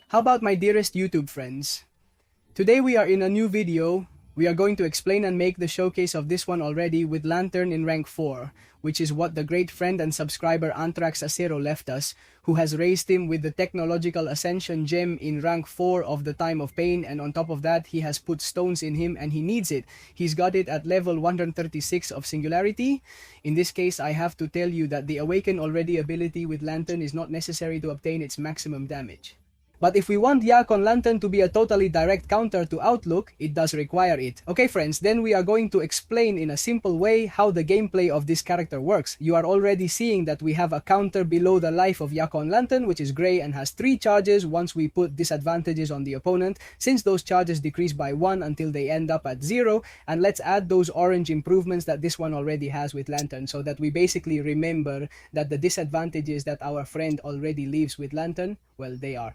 How about my dearest YouTube friends? Today we are in a new video. We are going to explain and make the showcase of this one already with Lantern in rank 4, which is what the great friend and subscriber Anthrax Acero left us, who has raised him with the technological ascension gem in rank 4 of the Time of Pain, and on top of that he has put stones in him and he needs it. He's got it at level 136 of Singularity. In this case, I have to tell you that the Awaken Already ability with Lantern is not necessary to obtain its maximum damage. But if we want Yakon Lantern to be a totally direct counter to Outlook, it does require it. Okay friends, then we are going to explain in a simple way how the gameplay of this character works. You are already seeing that we have a counter below the life of Yakon Lantern, which is grey and has 3 charges once we put disadvantages on the opponent, since those charges decrease by 1 until they end up at 0. And let's add those orange improvements that this one already has with Lantern, so that we basically remember that the disadvantages that our friend already leaves with Lantern, well, they are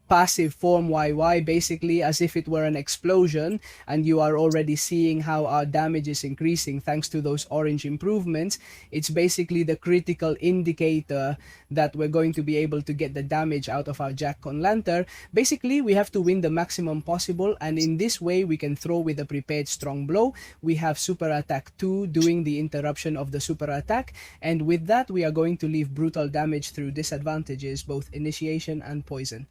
passive form YY, basically as if it were an explosion, and you are already seeing how our damage is increasing thanks to those orange improvements. It's basically the critical indicator that we're going to be able to get the damage out of our Yakon Lantern. Basically, we have to win the maximum possible, and in this way we can throw with a prepared strong blow. We have super attack 2 doing the interruption of the super attack, and with that we are going to leave brutal damage through disadvantages, both initiation and poison.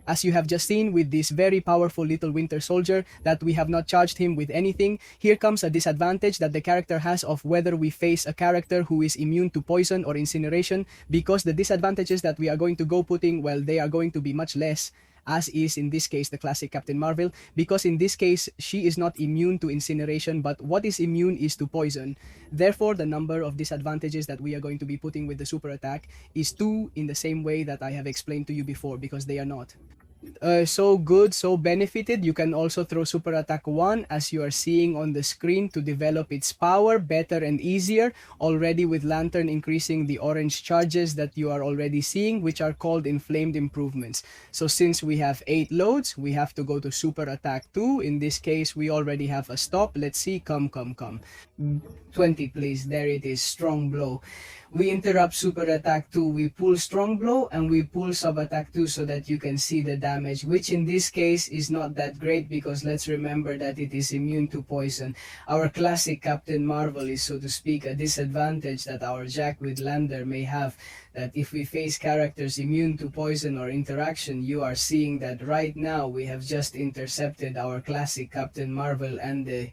As you have just seen with this very powerful little winter soldier, that we have not charged him with anything, here comes a disadvantage that the character has of whether we face a character who is immune to poison or incineration, because the disadvantages that we are going to go putting, well, they are going to be much less, as is in this case the classic Captain Marvel, because in this case she is not immune to incineration, but what is immune is to poison. Therefore, the number of disadvantages that we are going to be putting with the super attack is 2 in the same way that I have explained to you before, because they are not. So good, so benefited. You can also throw super attack 1 as you are seeing on the screen to develop its power better and easier, already with Lantern increasing the orange charges that you are already seeing, which are called inflamed improvements. So since we have 8 loads, we have to go to super attack 2. In this case, we already have a stop. Let's see, come 20 please. There it is, strong blow. We interrupt super attack 2, we pull strong blow, and we pull sub attack 2 so that you can see the damage, which in this case is not that great, because let's remember that it is immune to poison. Our classic Captain Marvel is, so to speak, a disadvantage that our Jack with Lander may have, that if we face characters immune to poison or interaction, you are seeing that right now we have just intercepted our classic Captain Marvel, and the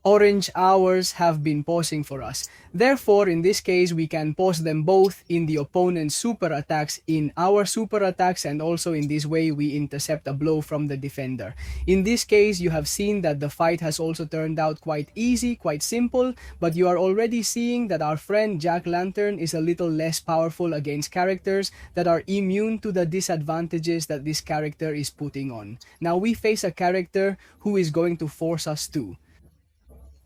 orange hours have been pausing for us. Therefore, in this case, we can pause them both in the opponent's super attacks, in our super attacks, and also in this way we intercept a blow from the defender. In this case, you have seen that the fight has also turned out quite easy, quite simple, but you are already seeing that our friend Jack Lantern is a little less powerful against characters that are immune to the disadvantages that this character is putting on. Now we face a character who is going to force us to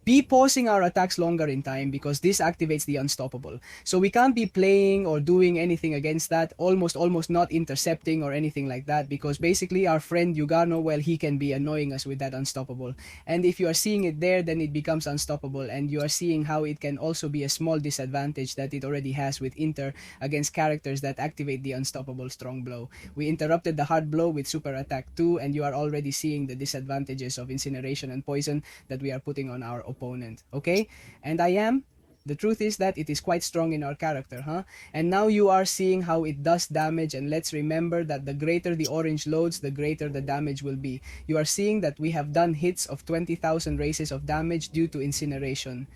be pausing our attacks longer in time, because this activates the unstoppable. So we can't be playing or doing anything against that, almost not intercepting or anything like that, because basically our friend Yugano, well, he can be annoying us with that unstoppable. And if you are seeing it there, then it becomes unstoppable, and you are seeing how it can also be a small disadvantage that it already has with Inter against characters that activate the unstoppable strong blow. We interrupted the hard blow with super attack 2, and you are already seeing the disadvantages of incineration and poison that we are putting on our opponent. Okay, and the truth is that it is quite strong in our character, huh? And now you are seeing how it does damage, and let's remember that the greater the orange loads, the greater the damage will be. You are seeing that we have done hits of 20,000 races of damage due to incineration.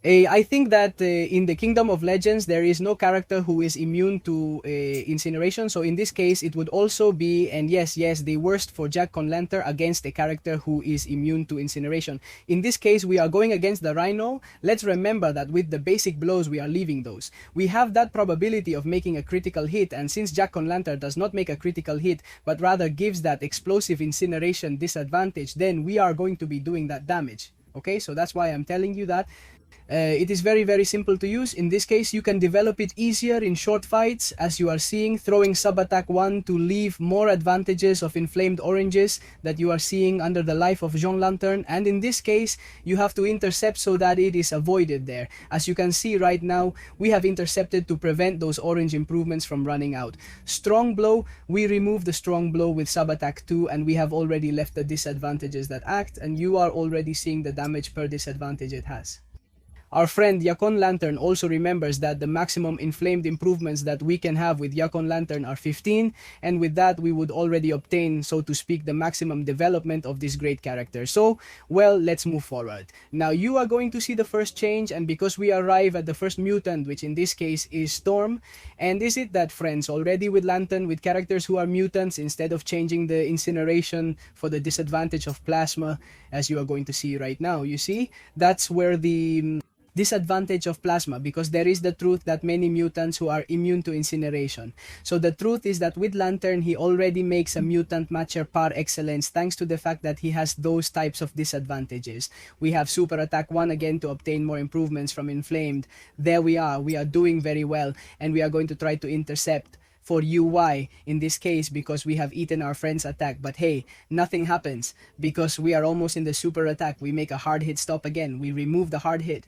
I think that in the Kingdom of Legends there is no character who is immune to incineration, so in this case it would also be, and yes, the worst for Yakon Lantern against a character who is immune to incineration. In this case we are going against the Rhino. Let's remember that with the basic blows we are leaving those. We have that probability of making a critical hit, and since Yakon Lantern does not make a critical hit but rather gives that explosive incineration disadvantage, then we are going to be doing that damage. Okay, so that's why I'm telling you that. It is very simple to use. In this case, you can develop it easier in short fights, as you are seeing, throwing sub-attack 1 to leave more advantages of inflamed oranges that you are seeing under the life of Jean Lantern, and in this case, you have to intercept so that it is avoided there. As you can see right now, we have intercepted to prevent those orange improvements from running out. Strong blow, we remove the strong blow with sub-attack 2, and we have already left the disadvantages that act, and you are already seeing the damage per disadvantage it has. Our friend Yakon Lantern also remembers that the maximum inflamed improvements that we can have with Yakon Lantern are 15, and with that we would already obtain, so to speak, the maximum development of this great character. So, well, let's move forward. Now you are going to see the first change, and because we arrive at the first mutant, which in this case is Storm, and is it that, friends, already with Lantern, with characters who are mutants, instead of changing the incineration for the disadvantage of plasma, as you are going to see right now, you see, that's where the disadvantage of plasma, because there is the truth that many mutants who are immune to incineration. So the truth is that with Lantern, he already makes a mutant matcher par excellence thanks to the fact that he has those types of disadvantages. We have super attack 1 again to obtain more improvements from inflamed. There we are doing very well, and we are going to try to intercept for UY in this case because we have eaten our friend's attack. But hey, nothing happens because we are almost in the super attack. We make a hard hit stop again. We remove the hard hit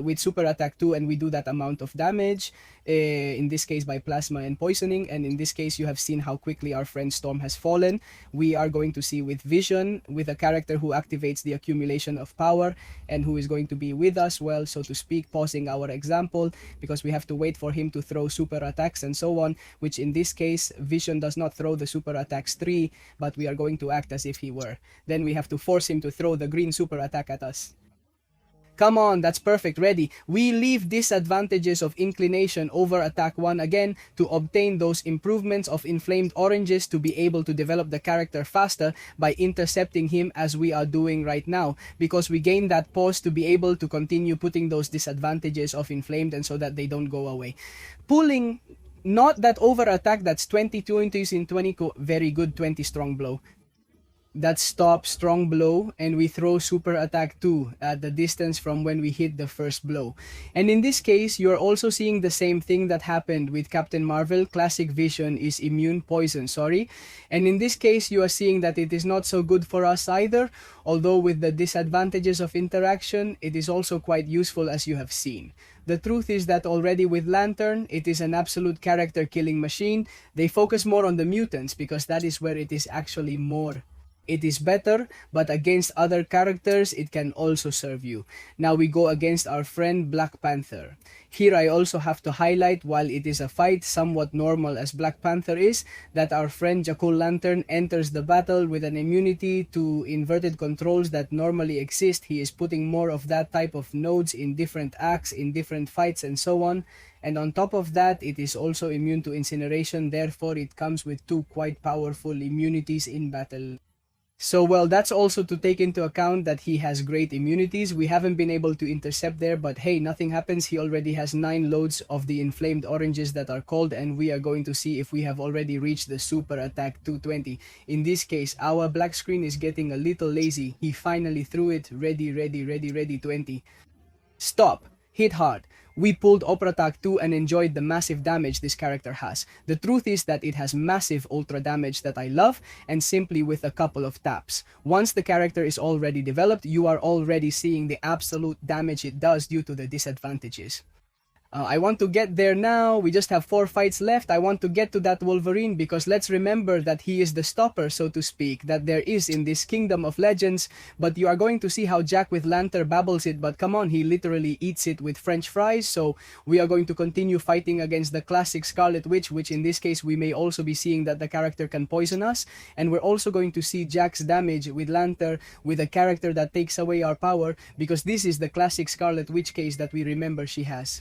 with super attack 2, and we do that amount of damage, in this case by plasma and poisoning, and in this case you have seen how quickly our friend Storm has fallen. We are going to see with Vision, with a character who activates the accumulation of power and who is going to be with us, well, so to speak, pausing our example because we have to wait for him to throw super attacks and so on, which in this case Vision does not throw the super attacks 3, but we are going to act as if he were. Then we have to force him to throw the green super attack at us. Come on, that's perfect, ready. We leave disadvantages of inclination over attack 1 again to obtain those improvements of inflamed oranges to be able to develop the character faster by intercepting him as we are doing right now, because we gain that pause to be able to continue putting those disadvantages of inflamed and so that they don't go away. Pulling, not that over attack, that's 22 in 20, very good, 20 strong blow. That stops strong blow, and we throw super attack 2 at the distance from when we hit the first blow. And in this case, you are also seeing the same thing that happened with Captain Marvel. Classic Vision is immune poison, sorry. And in this case, you are seeing that it is not so good for us either, although with the disadvantages of interaction, it is also quite useful as you have seen. The truth is that already with Lantern, it is an absolute character killing machine. They focus more on the mutants because that is where it is actually more. It is better, but against other characters, it can also serve you. Now we go against our friend Black Panther. Here I also have to highlight, while it is a fight somewhat normal as Black Panther is, that our friend Jakul Lantern enters the battle with an immunity to inverted controls that normally exist. He is putting more of that type of nodes in different acts, in different fights and so on. And on top of that, it is also immune to incineration, therefore it comes with 2 quite powerful immunities in battle. So, well, that's also to take into account that he has great immunities. We haven't been able to intercept there, but hey, nothing happens. He already has 9 loads of the inflamed oranges that are called, and we are going to see if we have already reached the super attack 220. In this case, our black screen is getting a little lazy. He finally threw it. Ready, 20. Stop. Hit hard. We pulled Opera Attack 2 and enjoyed the massive damage this character has. The truth is that it has massive ultra damage that I love, and simply with a couple of taps. Once the character is already developed, you are already seeing the absolute damage it does due to the disadvantages. I want to get there now. We just have 4 fights left. I want to get to that Wolverine because let's remember that he is the stopper, so to speak, that there is in this kingdom of legends. But you are going to see how Jack with Lantern babbles it, but come on, he literally eats it with French fries. So we are going to continue fighting against the classic Scarlet Witch, which in this case we may also be seeing that the character can poison us. And we're also going to see Jack's damage with Lantern with a character that takes away our power, because this is the classic Scarlet Witch case that we remember she has.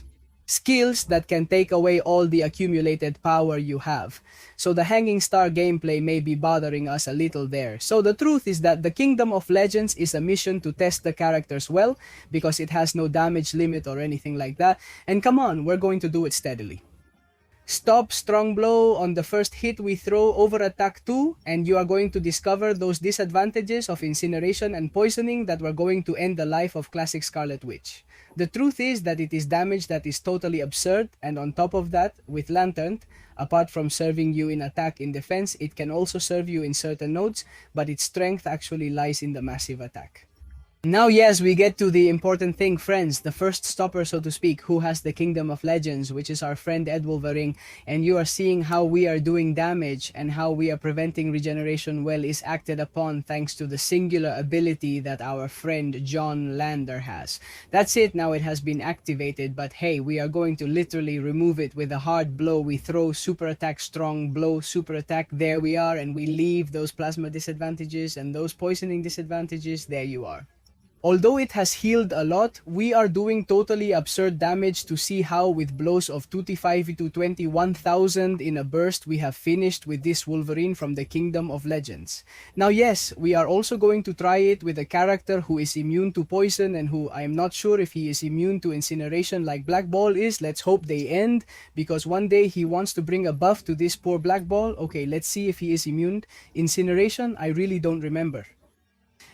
Skills that can take away all the accumulated power you have. So the Hanging Star gameplay may be bothering us a little there. So the truth is that the Kingdom of Legends is a mission to test the characters well, because it has no damage limit or anything like that. And come on, we're going to do it steadily. Stop strong blow on the first hit we throw, over attack 2, and you are going to discover those disadvantages of incineration and poisoning that were going to end the life of classic Scarlet Witch. The truth is that it is damage that is totally absurd, and on top of that, with Lantern, apart from serving you in attack in defense, it can also serve you in certain nodes, but its strength actually lies in the massive attack. Now, yes, we get to the important thing, friends, the first stopper, so to speak, who has the Kingdom of Legends, which is our friend Ed Wolverine, and you are seeing how we are doing damage and how we are preventing regeneration well is acted upon thanks to the singular ability that our friend John Lander has. That's it, now it has been activated, but hey, we are going to literally remove it with a hard blow. We throw super attack, strong blow, super attack, there we are, and we leave those plasma disadvantages and those poisoning disadvantages, there you are. Although it has healed a lot, we are doing totally absurd damage to see how with blows of 2t5 to 20, 1000 in a burst we have finished with this Wolverine from the Kingdom of Legends. Now yes, we are also going to try it with a character who is immune to poison and who I am not sure if he is immune to incineration like Black Ball is. Let's hope they end, because one day he wants to bring a buff to this poor Black Ball. Okay, let's see if he is immune. Incineration, I really don't remember.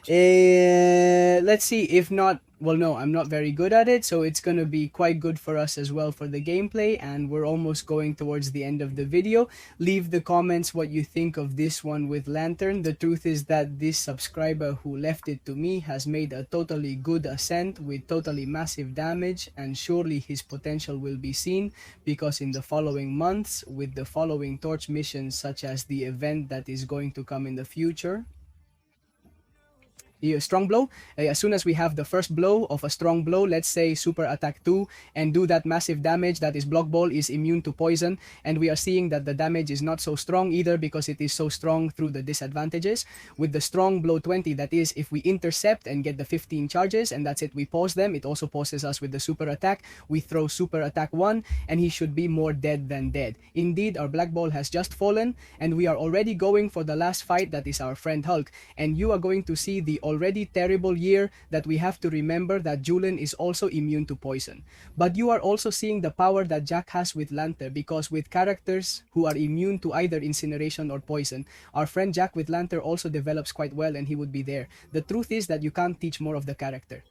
Let's see, if not, well, no, I'm not very good at it, so it's gonna be quite good for us as well for the gameplay, and we're almost going towards the end of the video. Leave the comments what you think of this one with Lantern. The truth is that this subscriber who left it to me has made a totally good ascent with totally massive damage, and surely his potential will be seen, because in the following months, with the following torch missions such as the event that is going to come in the future, strong blow, as soon as we have the first blow of a strong blow, let's say super attack 2, and do that massive damage, that is Block Ball is immune to poison, and we are seeing that the damage is not so strong either because it is so strong through the disadvantages. With the strong blow 20, that is if we intercept and get the 15 charges, and that's it, we pause them, it also pauses us with the super attack. We throw super attack 1, and he should be more dead than dead. Indeed, our Black Ball has just fallen, and we are already going for the last fight, that is our friend Hulk, and you are going to see the already terrible year that we have to remember that Julian is also immune to poison. But you are also seeing the power that Jack has with Lantern, because with characters who are immune to either incineration or poison, our friend Jack with Lantern also develops quite well, and he would be there. The truth is that you can't teach more of the character.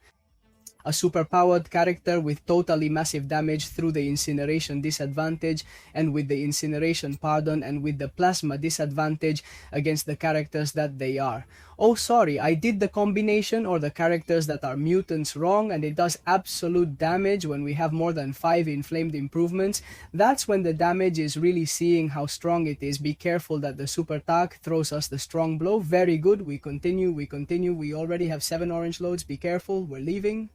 A superpowered character with totally massive damage through the incineration disadvantage, and with the incineration pardon, and with the plasma disadvantage against the characters that they are. Oh sorry, I did the combination or the characters that are mutants wrong, and it does absolute damage when we have more than 5 inflamed improvements. That's when the damage is really seeing how strong it is. Be careful that the super attack throws us the strong blow. Very good, we continue, we already have 7 orange loads. Be careful, we're leaving.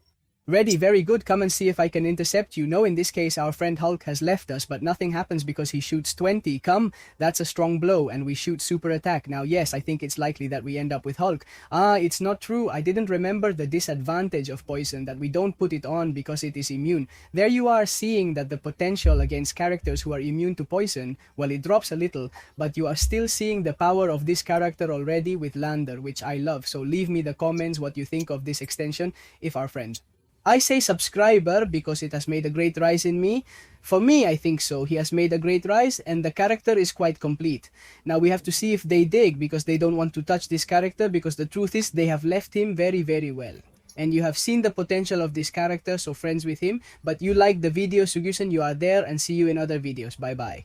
Ready, very good, come and see if I can intercept you. No, in this case our friend Hulk has left us, but nothing happens because he shoots 20. Come, that's a strong blow, and we shoot super attack. Now yes, I think it's likely that we end up with Hulk. It's not true, I didn't remember the disadvantage of poison, that we don't put it on because it is immune. There you are seeing that the potential against characters who are immune to poison, well, it drops a little, but you are still seeing the power of this character already with Lander, which I love. So leave me the comments what you think of this extension, if our friend. I say subscriber because it has made a great rise in me. For me, I think so. He has made a great rise, and the character is quite complete. Now we have to see if they dig, because they don't want to touch this character, because the truth is they have left him very, very well. And you have seen the potential of this character, so friends with him. But you like the video, Sugusen, you are there, and see you in other videos. Bye-bye.